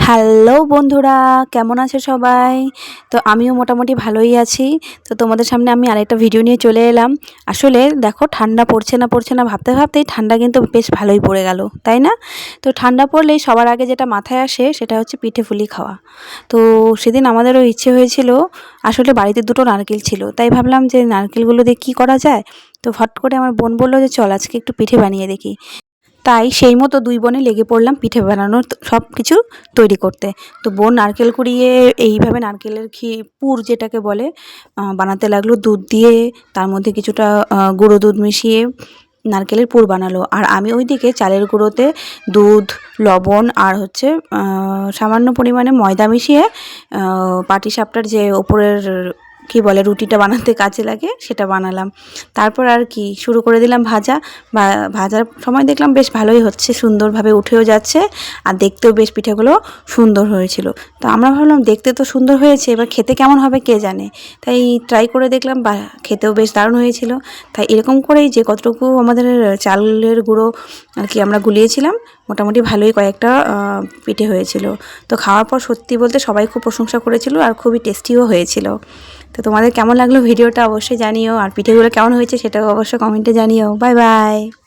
Hello বন্ধুরা, কেমন আছে সবাই? তো আমিও মোটামুটি ভালোই আছি। তো তোমাদের সামনে আমি আরেকটা ভিডিও নিয়ে চলে এলাম। আসলে দেখো, ঠান্ডা পড়ছে না পড়ছে না ভাবতে ভাবতেই ঠান্ডা কিন্তু বেশ ভালোই পড়ে গেল, তাই না? তো ঠান্ডা পড়লেই সবার আগে যেটা মাথায় আসে সেটা হচ্ছে পিঠে পুলি খাওয়া। তো সেদিন আমাদেরও ইচ্ছে হয়েছিল, আসলে বাড়িতে দুটো নারকেল ছিল, তাই ভাবলাম যে নারকেলগুলো দিয়ে কী করা যায়। তো ফট করে আমার বোন বললো যে চল আজকে একটু পিঠে বানিয়ে দেখি। তাই সেই মতো দুই বোনে লেগে পড়লাম পিঠে বানানোর সব কিছু তৈরি করতে। তো বোন নারকেল কুড়িয়ে এইভাবে নারকেলের পুর যেটাকে বলে বানাতে লাগলো দুধ দিয়ে, তার মধ্যে কিছুটা গুঁড়ো দুধ মিশিয়ে নারকেলের পুর বানালো। আর আমি ওইদিকে চালের গুঁড়োতে দুধ, লবণ আর হচ্ছে সামান্য পরিমাণে ময়দা মিশিয়ে পাটিসাপটার যে ওপরের কী বলে রুটিটা বানাতে কাজে লাগে সেটা বানালাম। তারপর আর কি শুরু করে দিলাম ভাজা। ভাজার সময় দেখলাম বেশ ভালোই হচ্ছে, সুন্দরভাবে উঠেও যাচ্ছে আর দেখতেও বেশ পিঠেগুলো সুন্দর হয়েছিল। তো আমরা ভাবলাম দেখতে তো সুন্দর হয়েছে, এবার খেতে কেমন হবে কে জানে। তাই ট্রাই করে দেখলাম, বা খেতেও বেশ দারুণ হয়েছিল। তাই এরকম করেই যে কতটুকু আমাদের চালের গুঁড়ো আর কি আমরা গুলিয়েছিলাম, মোটামুটি ভালোই কয়েকটা পিঠে হয়েছিল। তো খাওয়ার পর সত্যি বলতে সবাই খুব প্রশংসা করেছিল আর খুবই টেস্টিও হয়েছিল। তো তোমাদের কেমন লাগলো ভিডিওটা অবশ্যই জানিও, আর পিঠেগুলো কেমন হয়েছে সেটাও অবশ্যই কমেন্টে জানিও। Bye bye.